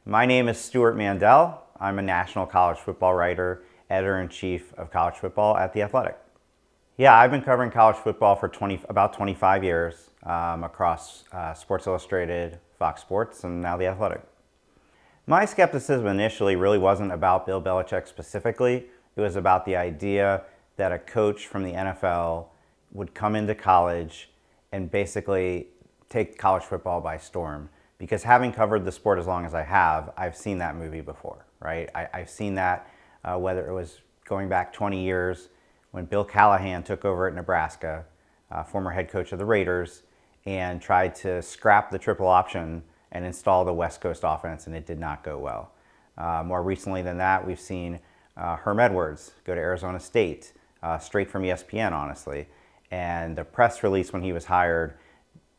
My name is Stewart Mandel. I'm a national college football writer, editor-in-chief of college football at The Athletic. Yeah, I've been covering college football for about 25 years across Sports Illustrated, Fox Sports, and now The Athletic. My skepticism initially really wasn't about Bill Belichick specifically. It was about the idea that a coach from the NFL would come into college and basically take college football by storm. Because having covered the sport as long as I have, I've seen that movie before, right? I've seen that, whether it was going back 20 years when Bill Callahan took over at Nebraska, former head coach of the Raiders, and tried to scrap the triple option and install the West Coast offense, and it did not go well. More recently than that, we've seen Herm go to Arizona State, straight from ESPN, honestly. And the press release when he was hired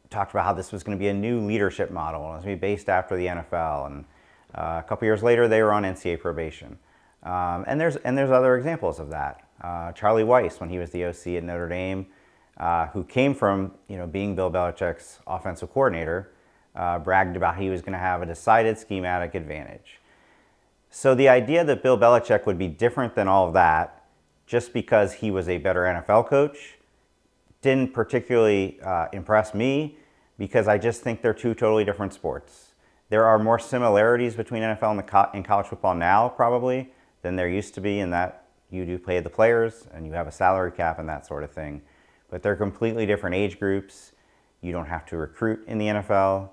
talked about how this was going to be a new leadership model and it was going to be based after the NFL. And a couple years later, they were on NCAA probation. And there's other examples of that. Charlie Weiss, when he was the OC at Notre Dame, who came from being Bill Belichick's offensive coordinator, bragged about he was going to have a decided schematic advantage. So the idea that Bill Belichick would be different than all of that just because he was a better NFL coach didn't particularly impress me, because I just think they're two totally different sports. There are more similarities between NFL and college football now, probably, than there used to be, in that you do pay the players and you have a salary cap and that sort of thing. But they're completely different age groups. You don't have to recruit in the NFL.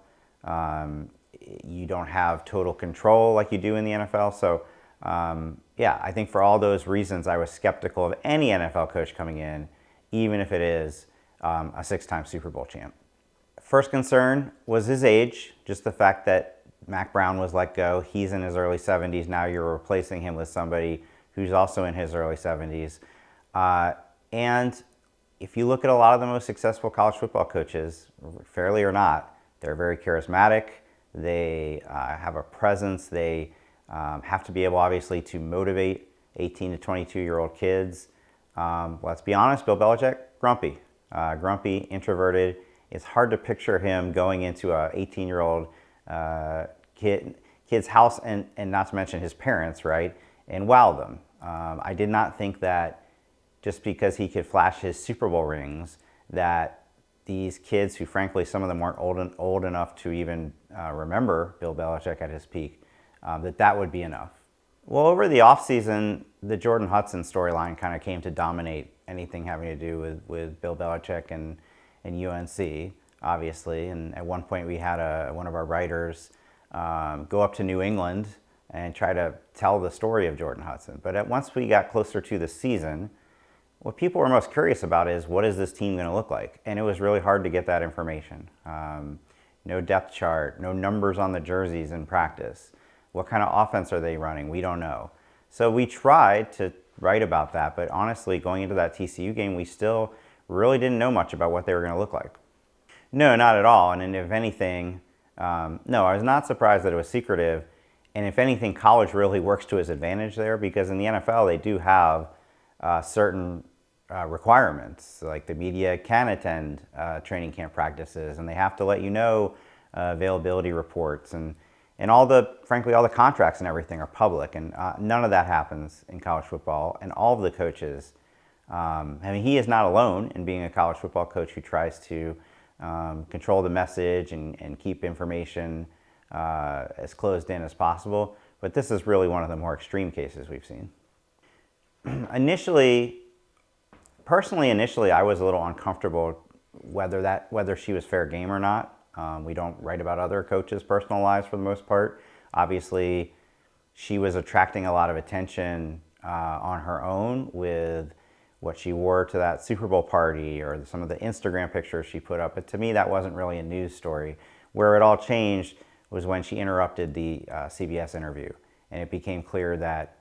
You don't have total control like you do in the NFL. So yeah, I think for all those reasons, I was skeptical of any NFL coach coming in, even if it is a six-time Super Bowl champ. First concern was his age, just the fact that Mac Brown was let go. He's in his early 70s. Now you're replacing him with somebody who's also in his early 70s. And if you look at a lot of the most successful college football coaches, fairly or not, they're very charismatic. They have a presence. They have to be able, obviously, to motivate 18 to 22-year-old kids. Let's be honest, Bill Belichick, grumpy, introverted. It's hard to picture him going into a 18-year-old kid's house and not to mention his parents, right, and wow them. I did not think that just because he could flash his Super Bowl rings, that these kids, who frankly some of them weren't old enough to even remember Bill Belichick at his peak, that would be enough. Well, over the offseason, the Jordon Hudson storyline kind of came to dominate anything having to do with Bill Belichick and UNC, obviously. And at one point we had one of our writers go up to New England and try to tell the story of Jordon Hudson. But once we got closer to the season, what people were most curious about is, what is this team going to look like? And it was really hard to get that information. No depth chart, no numbers on the jerseys in practice. What kind of offense are they running? We don't know. So we tried to write about that, but honestly, going into that TCU game, we still really didn't know much about what they were going to look like. No, not at all. And if anything, no, I was not surprised that it was secretive. And if anything, college really works to his advantage there, because in the NFL, they do have certain requirements. Like the media can attend training camp practices, and they have to let you know availability reports, and frankly, all the contracts and everything are public, and none of that happens in college football. And all of the coaches, he is not alone in being a college football coach who tries to control the message and keep information as closed in as possible. But this is really one of the more extreme cases we've seen. Personally, I was a little uncomfortable whether she was fair game or not. We don't write about other coaches' personal lives for the most part. Obviously, she was attracting a lot of attention on her own with what she wore to that Super Bowl party or some of the Instagram pictures she put up. But to me, that wasn't really a news story. Where it all changed was when she interrupted the CBS interview, and it became clear that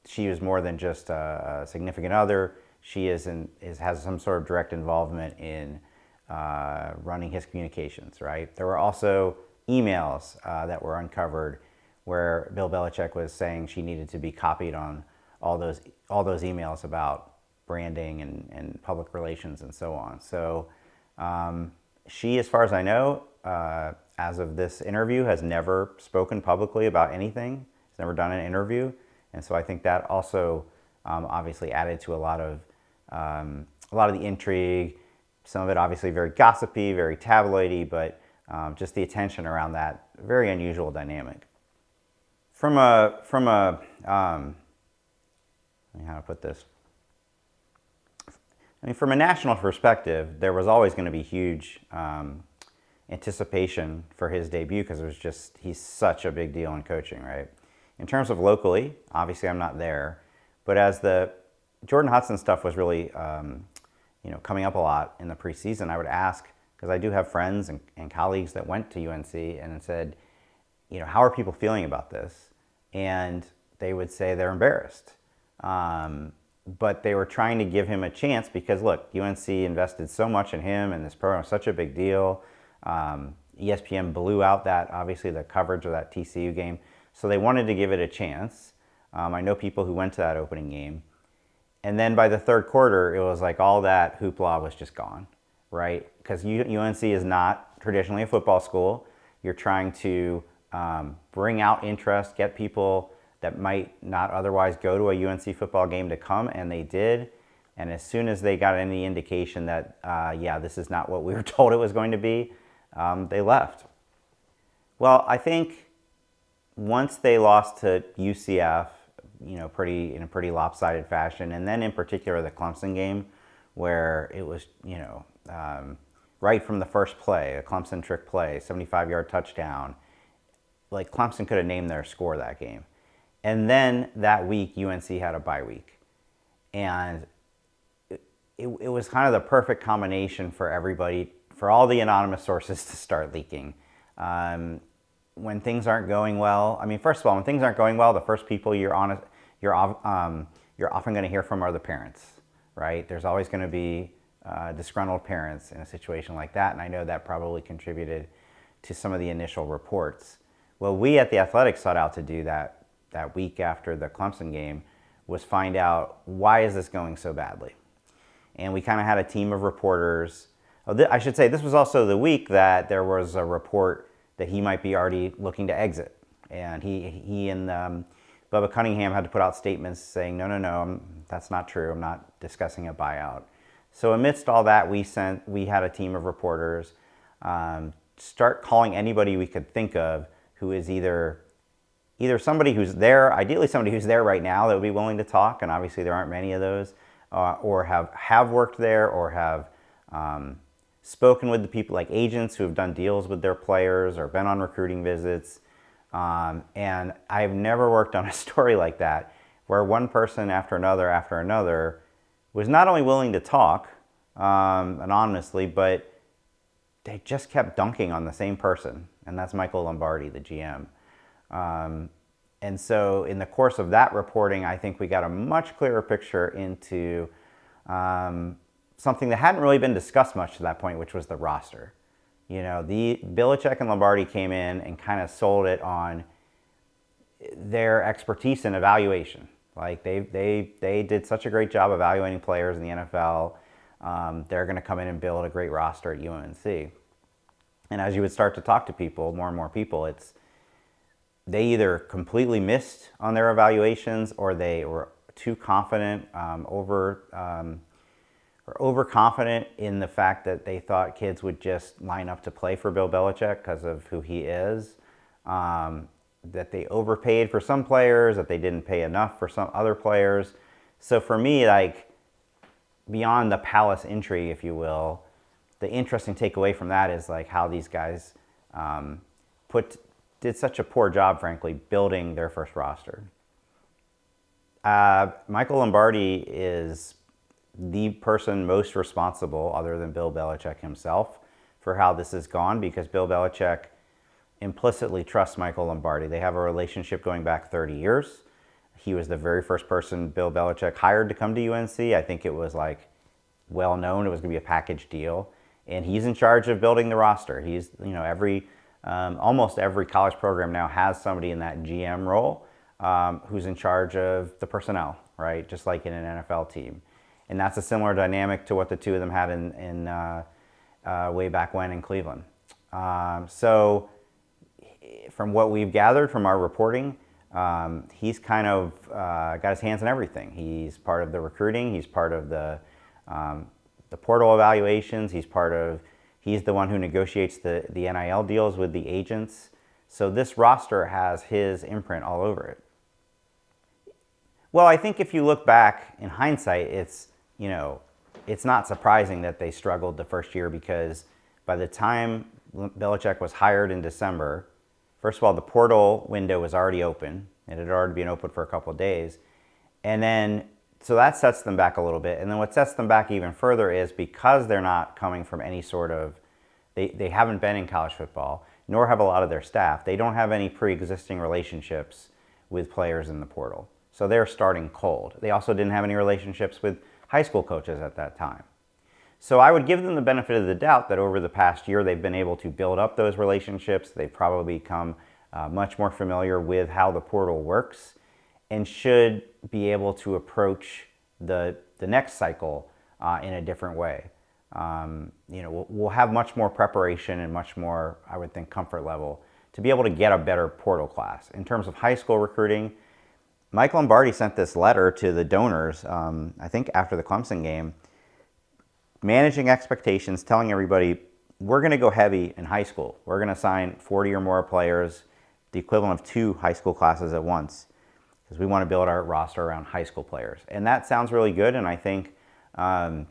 she was more than just a significant other. She has some sort of direct involvement in running his communications, right? There were also emails that were uncovered where Bill Belichick was saying she needed to be copied on all those emails about branding and public relations and so on. So she, as far as I know, as of this interview, has never spoken publicly about anything. He's never done an interview. And so I think that also obviously added to a lot of the intrigue. Some of it obviously very gossipy, very tabloidy, but just the attention around that very unusual dynamic. From a how to put this? I mean, from a national perspective, there was always going to be huge anticipation for his debut because he's such a big deal in coaching, right? In terms of locally, obviously I'm not there, but as the Jordon Hudson stuff was really coming up a lot in the preseason, I would ask, because I do have friends and colleagues that went to UNC and said, how are people feeling about this? And they would say they're embarrassed. But they were trying to give him a chance because, look, UNC invested so much in him and this program was such a big deal. ESPN blew out obviously the coverage of that TCU game. So they wanted to give it a chance. I know people who went to that opening game. And then by the third quarter, it was like all that hoopla was just gone, right? Because UNC is not traditionally a football school. You're trying to bring out interest, get people that might not otherwise go to a UNC football game to come, and they did. And as soon as they got any indication that, this is not what we were told it was going to be, they left. Well, I think once they lost to UCF, in a pretty lopsided fashion, and then in particular the Clemson game, where it was, right from the first play, a Clemson trick play, 75-yard touchdown, like Clemson could have named their score that game. And then that week, UNC had a bye week. And it was kind of the perfect combination for everybody, for all the anonymous sources to start leaking. When things aren't going well, first of all, when things aren't going well, the first people you're often going to hear from are the parents, right? There's always going to be disgruntled parents in a situation like that, and I know that probably contributed to some of the initial reports. Well, we at The Athletic sought out to do that week after the Clemson game, was find out, why is this going so badly? And we kind of had a team of reporters. I should say this was also the week that there was a report that he might be already looking to exit. And he and Bubba Cunningham had to put out statements saying, no, that's not true. I'm not discussing a buyout. So amidst all that, we had a team of reporters start calling anybody we could think of who is either somebody who's there, ideally somebody who's there right now that would be willing to talk, and obviously there aren't many of those, or have worked there, or have spoken with the people, like agents who have done deals with their players or been on recruiting visits. And I've never worked on a story like that, where one person after another was not only willing to talk anonymously, but they just kept dunking on the same person, and that's Michael Lombardi, the GM. And so in the course of that reporting, I think we got a much clearer picture into something that hadn't really been discussed much to that point, which was the roster. The Belichick and Lombardi came in and kind of sold it on their expertise in evaluation. Like they did such a great job evaluating players in the NFL. They're going to come in and build a great roster at UNC. And as you would start to talk to people, more and more people, they either completely missed on their evaluations, or they were too confident, overconfident in the fact that they thought kids would just line up to play for Bill Belichick because of who he is. That they overpaid for some players, that they didn't pay enough for some other players. So for me, like, beyond the palace intrigue, if you will, the interesting takeaway from that is like how these guys did such a poor job, frankly, building their first roster. Michael Lombardi is the person most responsible, other than Bill Belichick himself, for how this has gone, because Bill Belichick implicitly trusts Michael Lombardi. They have a relationship going back 30 years. He was the very first person Bill Belichick hired to come to UNC. I think it was like well known it was going to be a package deal. And he's in charge of building the roster. He's, almost every college program now has somebody in that GM role who's in charge of the personnel, right? Just like in an NFL team. And that's a similar dynamic to what the two of them had in way back when in Cleveland. So from what we've gathered from our reporting, he's kind of got his hands in everything. He's part of the recruiting. He's part of the portal evaluations. He's the one who negotiates the NIL deals with the agents. So this roster has his imprint all over it. Well, I think if you look back in hindsight, it's not surprising that they struggled the first year, because by the time Belichick was hired in December, first of all, the portal window was already open. It had already been open for a couple of days. And then, so that sets them back a little bit. And then what sets them back even further is because they're not coming from any sort of, they haven't been in college football, nor have a lot of their staff. They don't have any pre-existing relationships with players in the portal. So they're starting cold. They also didn't have any relationships with high school coaches at that time. So I would give them the benefit of the doubt that over the past year they've been able to build up those relationships. They've probably become much more familiar with how the portal works and should be able to approach the next cycle in a different way. We'll have much more preparation and much more, I would think, comfort level to be able to get a better portal class. In terms of high school recruiting, Mike Lombardi sent this letter to the donors, I think after the Clemson game, managing expectations, telling everybody, we're going to go heavy in high school. We're going to sign 40 or more players, the equivalent of 2 high school classes at once, because we want to build our roster around high school players. And that sounds really good, and I think the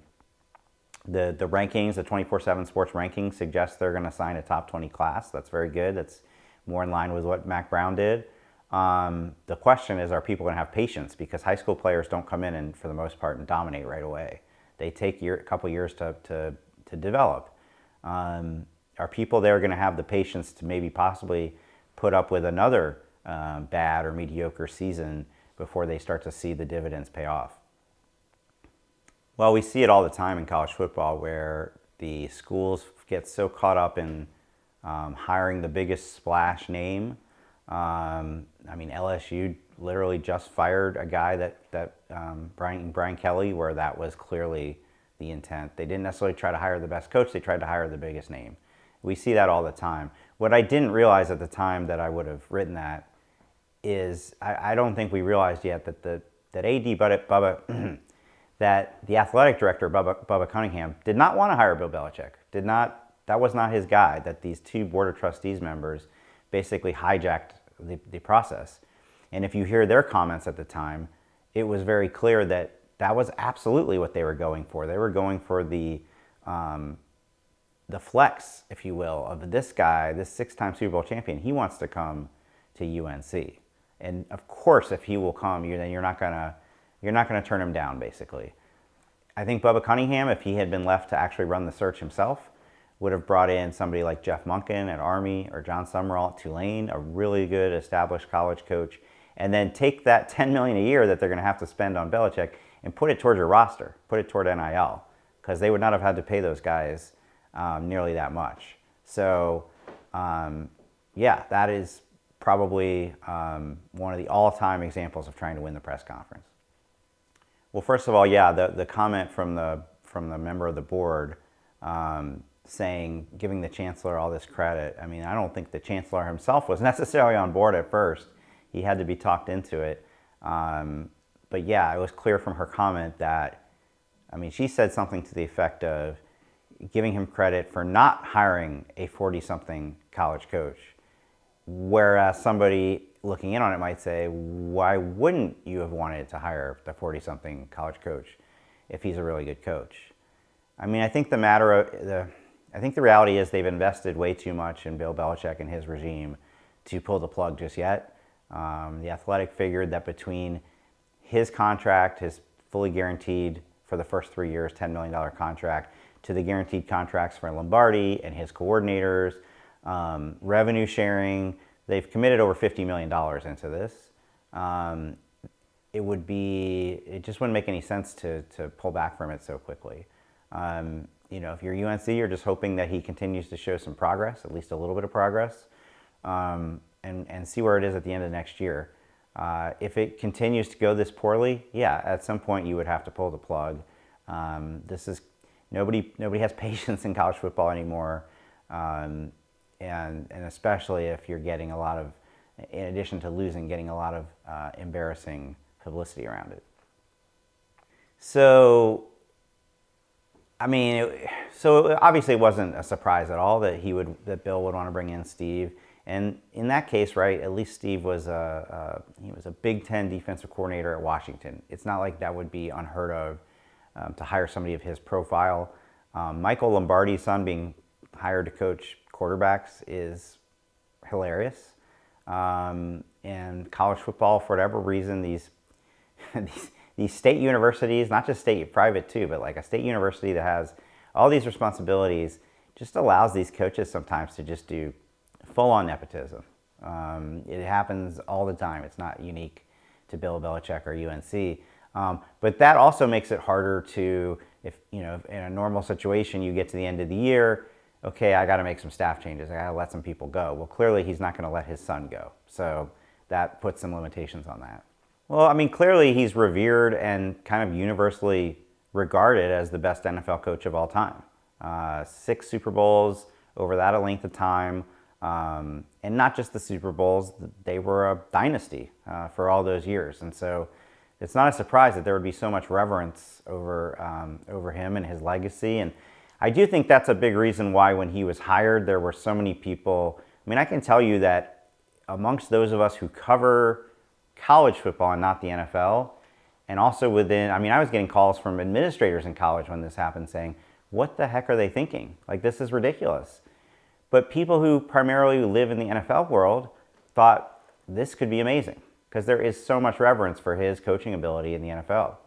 rankings, the 24/7 Sports rankings, suggest they're going to sign a top 20 class. That's very good. That's more in line with what Mac Brown did. The question is, are people going to have patience? Because high school players don't come in and, for the most part, and dominate right away. They take a couple years to develop. Are people there going to have the patience to maybe possibly put up with another bad or mediocre season before they start to see the dividends pay off? Well, we see it all the time in college football where the schools get so caught up in hiring the biggest splash name. LSU literally just fired a guy that Brian Kelly, where that was clearly the intent. They didn't necessarily try to hire the best coach. They tried to hire the biggest name. We see that all the time. What I didn't realize at the time that I would have written that is I don't think we realized yet that AD Bubba that the athletic director, Bubba Cunningham, did not want to hire Bill Belichick. That was not his guy, that these 2 Board of Trustees members basically hijacked the process. And if you hear their comments at the time, it was very clear that that was absolutely what they were going for. They were going for the flex, if you will, of this guy, this 6-time Super Bowl champion. He wants to come to UNC. And of course, if he will come, then you're not gonna turn him down, basically. I think Bubba Cunningham, if he had been left to actually run the search himself, would have brought in somebody like Jeff Monken at Army or John Summerall at Tulane, a really good established college coach, and then take that $10 million a year that they're going to have to spend on Belichick and put it towards your roster, put it toward NIL, because they would not have had to pay those guys nearly that much. So, that is probably one of the all-time examples of trying to win the press conference. Well, first of all, the comment from the member of the board saying, giving the chancellor all this credit. I don't think the chancellor himself was necessarily on board at first. He had to be talked into it. But it was clear from her comment that, she said something to the effect of giving him credit for not hiring a 40-something college coach. Whereas somebody looking in on it might say, why wouldn't you have wanted to hire the 40-something college coach if he's a really good coach? I think the reality is they've invested way too much in Bill Belichick and his regime to pull the plug just yet. The Athletic figured that between his contract, his fully guaranteed for the first 3 years, $10 million contract, to the guaranteed contracts for Lombardi and his coordinators, revenue sharing, they've committed over $50 million into this. It just wouldn't make any sense to pull back from it so quickly. If you're UNC, you're just hoping that he continues to show some progress, at least a little bit of progress, and see where it is at the end of next year. If it continues to go this poorly, at some point you would have to pull the plug. Nobody has patience in college football anymore. and especially if you're getting a lot of, in addition to losing, getting a lot of embarrassing publicity around it. So, I mean, so obviously it wasn't a surprise at all that that Bill would want to bring in Steve. And in that case, right, at least Steve was he was a Big Ten defensive coordinator at Washington. It's not like that would be unheard of to hire somebody of his profile. Michael Lombardi's son being hired to coach quarterbacks is hilarious. And college football, for whatever reason, these these state universities, not just state, private too, but like a state university that has all these responsibilities, just allows these coaches sometimes to just do full-on nepotism. It happens all the time. It's not unique to Bill Belichick or UNC. But that also makes it harder to, if in a normal situation, you get to the end of the year, okay, I got to make some staff changes. I got to let some people go. Well, clearly he's not going to let his son go. So that puts some limitations on that. Well, I mean, clearly he's revered and kind of universally regarded as the best NFL coach of all time. 6 Super Bowls over that length of time. And not just the Super Bowls, they were a dynasty for all those years. And so it's not a surprise that there would be so much reverence over him and his legacy. And I do think that's a big reason why when he was hired, there were so many people. I mean, I can tell you that amongst those of us who cover college football and not the NFL, and also within, I mean, I was getting calls from administrators in college when this happened saying, what the heck are they thinking? Like, this is ridiculous. But people who primarily live in the NFL world thought this could be amazing because there is so much reverence for his coaching ability in the NFL.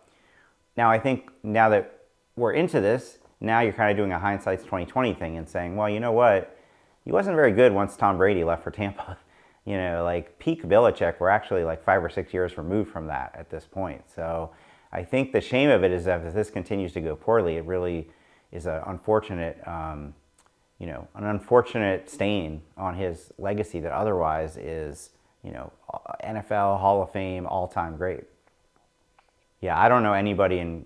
Now, I think now that we're into this, now you're kind of doing a hindsight's 2020 thing and saying, well, you know what? He wasn't very good once Tom Brady left for Tampa. Like peak Belichick, we're actually like 5 or 6 years removed from that at this point. So I think the shame of it is that if this continues to go poorly, it really is an unfortunate, an unfortunate stain on his legacy that otherwise is, NFL Hall of Fame, all-time great. Yeah, I don't know anybody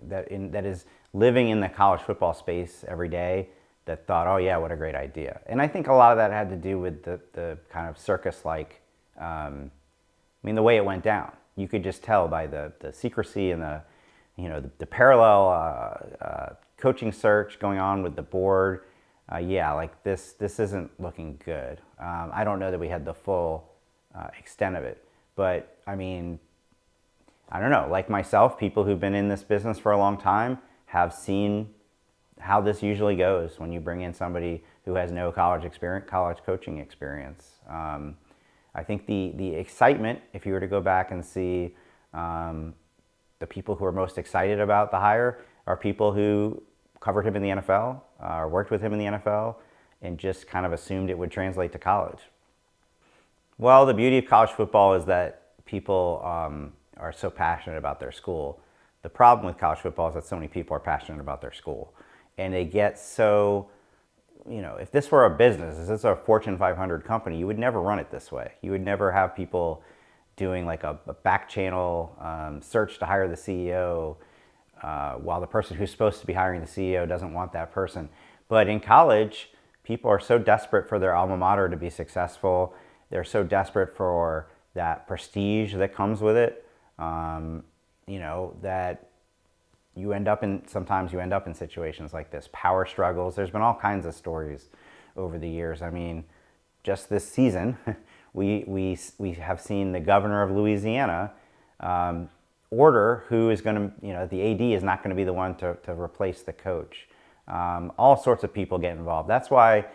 that is living in the college football space every day that thought, oh yeah, what a great idea. And I think a lot of that had to do with the kind of circus-like, the way it went down. You could just tell by the secrecy and the parallel coaching search going on with the board. This isn't looking good. I don't know that we had the full extent of it, but I mean, I don't know, like myself, people who've been in this business for a long time have seen how this usually goes when you bring in somebody who has no college coaching experience. I think the excitement, if you were to go back and see the people who are most excited about the hire, are people who covered him in the NFL or worked with him in the NFL and just kind of assumed it would translate to college. Well, the beauty of college football is that people are so passionate about their school. The problem with college football is that so many people are passionate about their school. And they get so, if this were a business, if this is a Fortune 500 company, you would never run it this way. You would never have people doing like a back channel search to hire the CEO while the person who's supposed to be hiring the CEO doesn't want that person. But in college, people are so desperate for their alma mater to be successful. They're so desperate for that prestige that comes with it, that sometimes you end up in situations like this, power struggles. There's been all kinds of stories over the years. I mean, just this season, we have seen the governor of Louisiana order who is going to, the AD is not going to be the one to replace the coach. All sorts of people get involved. That's why,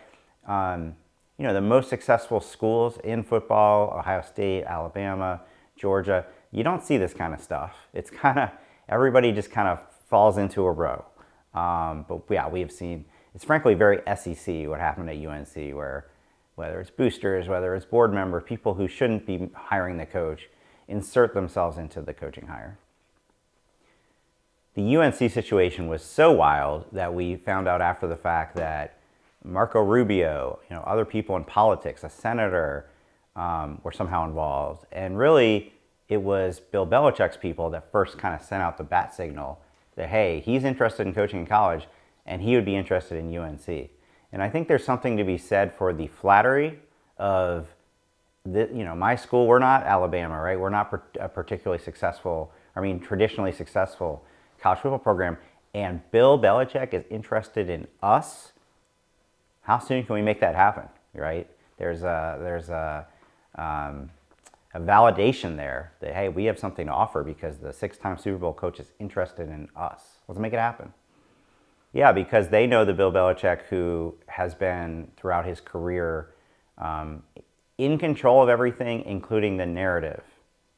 the most successful schools in football, Ohio State, Alabama, Georgia, you don't see this kind of stuff. It's kind of, everybody just kind of falls into a row. But yeah, we have seen, it's frankly very SEC what happened at UNC, where whether it's boosters, whether it's board members, people who shouldn't be hiring the coach, insert themselves into the coaching hire. The UNC situation was so wild that we found out after the fact that Marco Rubio, other people in politics, a senator, were somehow involved. And really, it was Bill Belichick's people that first kind of sent out the bat signal that, hey, he's interested in coaching in college, and he would be interested in UNC. And I think there's something to be said for the flattery of, my school. We're not Alabama, right? We're not a particularly successful, traditionally successful college football program. And Bill Belichick is interested in us. How soon can we make that happen, right? There's a validation there that, hey, we have something to offer because the 6-time Super Bowl coach is interested in us. Let's make it happen. Yeah, because they know the Bill Belichick who has been throughout his career in control of everything, including the narrative.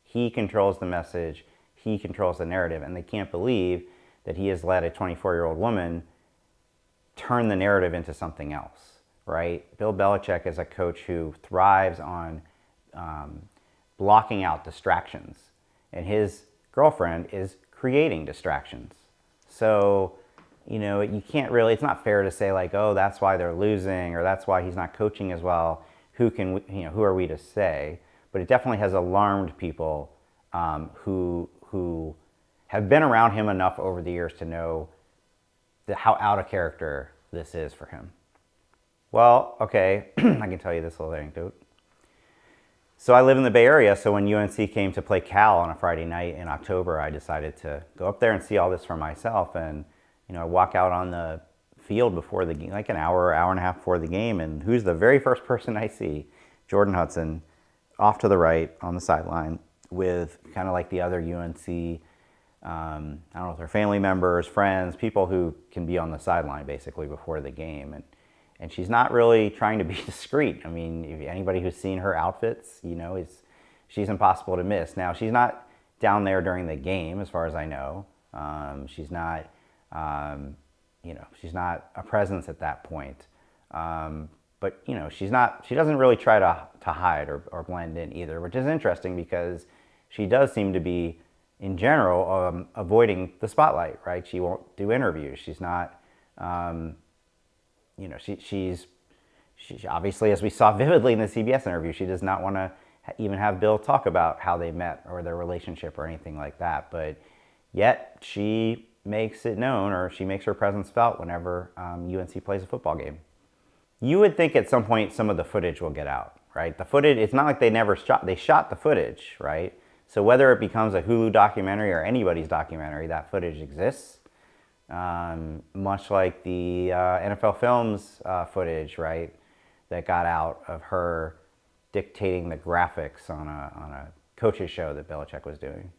He controls the message. He controls the narrative. And they can't believe that he has let a 24-year-old woman turn the narrative into something else, right? Bill Belichick is a coach who thrives on blocking out distractions. And his girlfriend is creating distractions. So, you can't really, it's not fair to say like, oh, that's why they're losing or that's why he's not coaching as well. Who are we to say? But it definitely has alarmed people who have been around him enough over the years to know how out of character this is for him. Well, okay, I can tell you this little anecdote. So I live in the Bay Area, so when UNC came to play Cal on a Friday night in October, I decided to go up there and see all this for myself. And, I walk out on the field before the game, like an hour and a half before the game, and who's the very first person I see? Jordon Hudson, off to the right on the sideline with kind of like the other UNC, I don't know if they're family members, friends, people who can be on the sideline basically before the game. And she's not really trying to be discreet. I mean, if anybody who's seen her outfits, she's impossible to miss. Now, she's not down there during the game, as far as I know. She's not, she's not a presence at that point. But, she doesn't really try to hide or blend in either, which is interesting because she does seem to be, in general, avoiding the spotlight, right? She won't do interviews. She's not, she's obviously, as we saw vividly in the CBS interview, she does not want to even have Bill talk about how they met or their relationship or anything like that. But yet she makes it known, or she makes her presence felt whenever UNC plays a football game. You would think at some point some of the footage will get out, right? The footage, it's not like they shot the footage, right? So whether it becomes a Hulu documentary or anybody's documentary, that footage exists. Much like the NFL Films footage, right, that got out of her dictating the graphics on a coach's show that Belichick was doing.